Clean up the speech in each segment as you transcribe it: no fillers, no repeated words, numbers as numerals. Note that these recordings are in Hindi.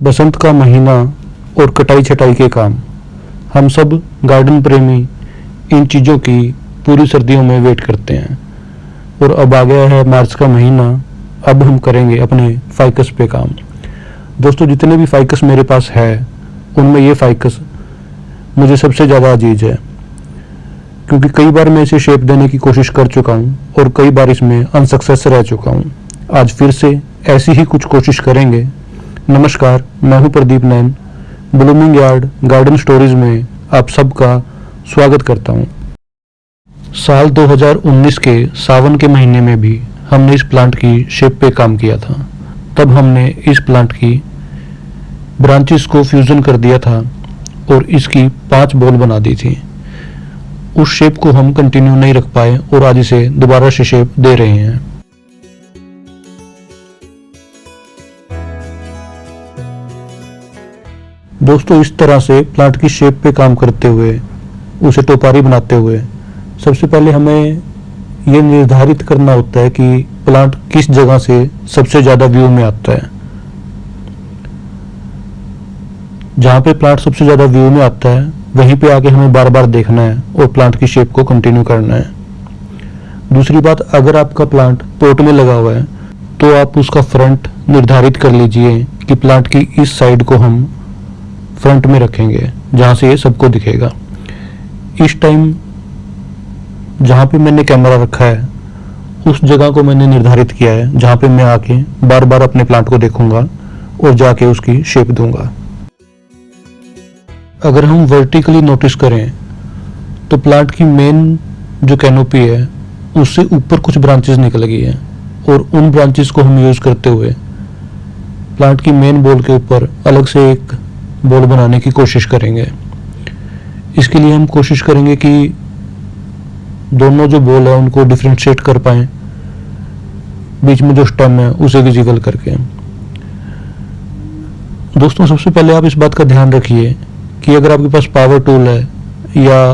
बसंत का महीना और कटाई छटाई के काम। हम सब गार्डन प्रेमी इन चीज़ों की पूरी सर्दियों में वेट करते हैं और अब आ गया है मार्च का महीना। अब हम करेंगे अपने फाइकस पे काम। दोस्तों, जितने भी फाइकस मेरे पास है उनमें ये फाइकस मुझे सबसे ज़्यादा अजीज है, क्योंकि कई बार मैं इसे शेप देने की कोशिश कर चुका हूँ और कई बार इसमें अनसक्सेस रह चुका हूँ। आज फिर से ऐसी ही कुछ कोशिश करेंगे। नमस्कार, मैं हूं प्रदीप नैन। ब्लूमिंग यार्ड गार्डन स्टोरीज में आप सबका स्वागत करता हूं। साल 2019 के सावन के महीने में भी हमने इस प्लांट की शेप पे काम किया था। तब हमने इस प्लांट की ब्रांचेस को फ्यूजन कर दिया था और इसकी 5 बॉल बना दी थी। उस शेप को हम कंटिन्यू नहीं रख पाए और आज इसे दोबारा से शेप दे रहे हैं। दोस्तों, इस तरह से प्लांट की शेप पे काम करते हुए, उसे टोपारी बनाते हुए, सबसे पहले हमें ये निर्धारित करना होता है कि प्लांट किस जगह से सबसे ज़्यादा व्यू में आता है। जहाँ पे प्लांट सबसे ज़्यादा व्यू में आता है वहीं पे आके हमें बार बार देखना है और प्लांट की शेप को कंटिन्यू करना है। दूसरी बात, अगर आपका प्लांट पॉट में लगा हुआ है तो आप उसका फ्रंट निर्धारित कर लीजिए कि प्लांट की इस साइड को हम फ्रंट में रखेंगे, जहां से ये सबको दिखेगा। इस टाइम जहां पे मैंने कैमरा रखा है उस जगह को मैंने निर्धारित किया है जहां पे मैं आके बार बार अपने प्लांट को देखूंगा और जाके उसकी शेप दूंगा। अगर हम वर्टिकली नोटिस करें तो प्लांट की मेन जो कैनोपी है उससे ऊपर कुछ ब्रांचेस निकल गई है और उन ब्रांचेस को हम यूज करते हुए प्लांट की मेन बॉल के ऊपर अलग से एक बॉल बनाने की कोशिश करेंगे। इसके लिए हम कोशिश करेंगे कि दोनों जो बॉल है उनको डिफरेंशिएट कर पाएं, बीच में जो स्टेम है उसे विजिबल करके। दोस्तों, सबसे पहले आप इस बात का ध्यान रखिए कि अगर आपके पास पावर टूल है या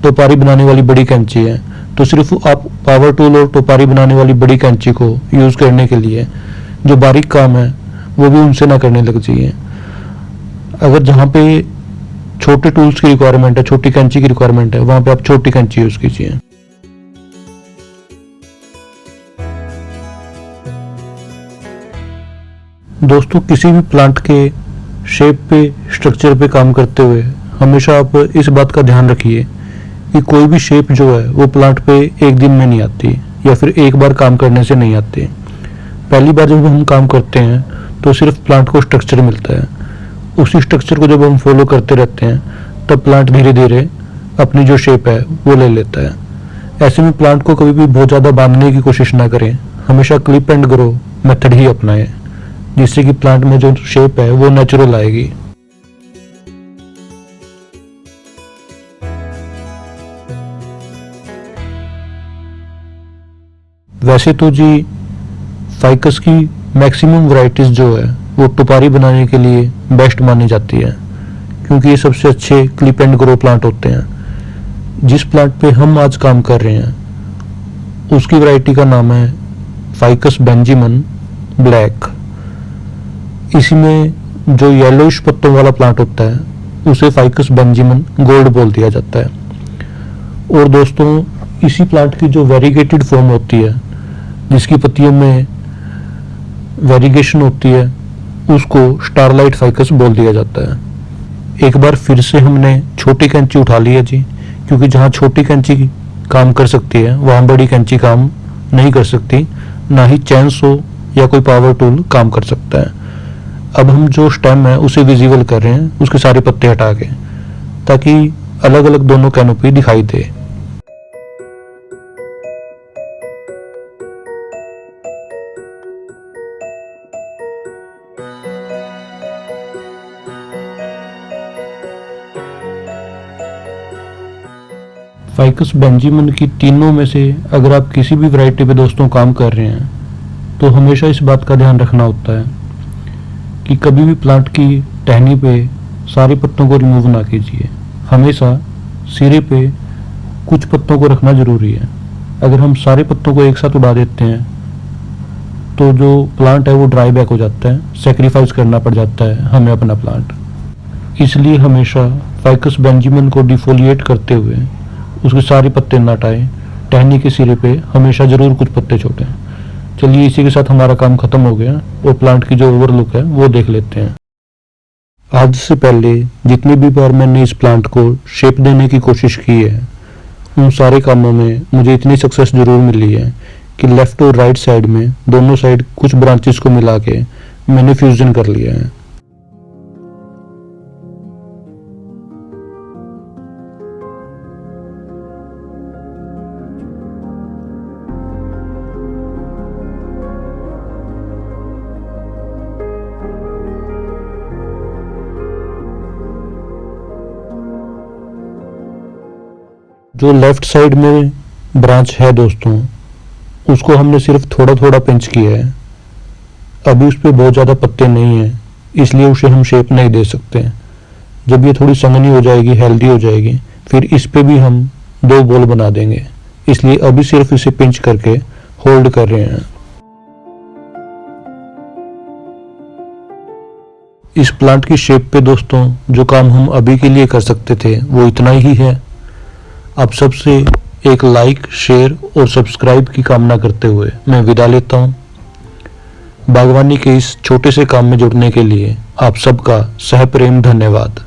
टोपारी बनाने वाली बड़ी कैंची है तो सिर्फ आप पावर टूल और टोपारी बनाने वाली बड़ी कैंची को यूज करने के लिए जो बारीक काम है वो भी उनसे ना करने लग जाइए। अगर जहाँ पे छोटे टूल्स की रिक्वायरमेंट है, छोटी कैंची की रिक्वायरमेंट है, वहां पे आप छोटी कैंची यूज कीजिए। दोस्तों, किसी भी प्लांट के शेप पे, स्ट्रक्चर पे काम करते हुए हमेशा आप इस बात का ध्यान रखिए कि कोई भी शेप जो है वो प्लांट पे एक दिन में नहीं आती या फिर एक बार काम करने से नहीं आती। पहली बार जब हम काम करते हैं तो सिर्फ प्लांट को स्ट्रक्चर मिलता है। उसी स्ट्रक्चर को जब हम फॉलो करते रहते हैं तब प्लांट धीरे धीरे अपनी जो शेप है वो ले लेता है। ऐसे में प्लांट को कभी भी बहुत ज़्यादा बांधने की कोशिश ना करें, हमेशा क्लिप एंड ग्रो मेथड ही अपनाएं, जिससे कि प्लांट में जो शेप है वो नेचुरल आएगी। वैसे तो जी फाइकस की मैक्सिमम वैरायटीज जो है वो टोपारी बनाने के लिए बेस्ट मानी जाती है, क्योंकि ये सबसे अच्छे क्लिप एंड ग्रो प्लांट होते हैं। जिस प्लांट पे हम आज काम कर रहे हैं उसकी वैरायटी का नाम है फाइकस बेंजामिन ब्लैक। इसी में जो येलोइश पत्तों वाला प्लांट होता है उसे फाइकस बेंजामिन गोल्ड बोल दिया जाता है। और दोस्तों, इसी प्लांट की जो वेरीगेटेड फॉर्म होती है, जिसकी पत्तियों में वेरीगेशन होती है, उसको स्टारलाइट फाइकस बोल दिया जाता है। एक बार फिर से हमने छोटी कैंची उठा ली है जी, क्योंकि जहाँ छोटी कैंची काम कर सकती है वहाँ बड़ी कैंची काम नहीं कर सकती, ना ही चैनसो या कोई पावर टूल काम कर सकता है। अब हम जो स्टेम है उसे विजिबल कर रहे हैं, उसके सारे पत्ते हटा के, ताकि अलग अलग दोनों कैनोपी दिखाई दे। फाइकस बेंजामिन की तीनों में से अगर आप किसी भी वैरायटी पे दोस्तों काम कर रहे हैं तो हमेशा इस बात का ध्यान रखना होता है कि कभी भी प्लांट की टहनी पे सारे पत्तों को रिमूव ना कीजिए। हमेशा सिरे पे कुछ पत्तों को रखना जरूरी है। अगर हम सारे पत्तों को एक साथ उड़ा देते हैं तो जो प्लांट है वो ड्राई बैक हो जाता है, सेक्रीफाइस करना पड़ जाता है हमें अपना प्लांट। इसलिए हमेशा फाइकस बेंजामिन को डिफोलिएट करते हुए उसके सारे पत्ते न हटाएं, टहनी के सिरे पे हमेशा जरूर कुछ पत्ते छोड़ें। चलिए इसी के साथ हमारा काम खत्म हो गया और प्लांट की जो ओवरलुक है वो देख लेते हैं। आज से पहले जितनी भी बार मैंने इस प्लांट को शेप देने की कोशिश की है, उन सारे कामों में मुझे इतनी सक्सेस जरूर मिली है कि लेफ्ट और राइट साइड में दोनों साइड कुछ ब्रांचेस को मिला के मैंने फ्यूजन कर लिया है। जो लेफ्ट साइड में ब्रांच है दोस्तों, उसको हमने सिर्फ थोड़ा थोड़ा पिंच किया है। अभी उस पर बहुत ज़्यादा पत्ते नहीं हैं, इसलिए उसे हम शेप नहीं दे सकते। जब ये थोड़ी संघनी हो जाएगी, हेल्दी हो जाएगी, फिर इस पे भी हम 2 बॉल बना देंगे। इसलिए अभी सिर्फ इसे पिंच करके होल्ड कर रहे हैं। इस प्लांट की शेप पे दोस्तों जो काम हम अभी के लिए कर सकते थे वो इतना ही है। आप सबसे एक लाइक, शेयर और सब्सक्राइब की कामना करते हुए मैं विदा लेता हूँ। बागवानी के इस छोटे से काम में जुड़ने के लिए आप सबका सहप्रेम धन्यवाद।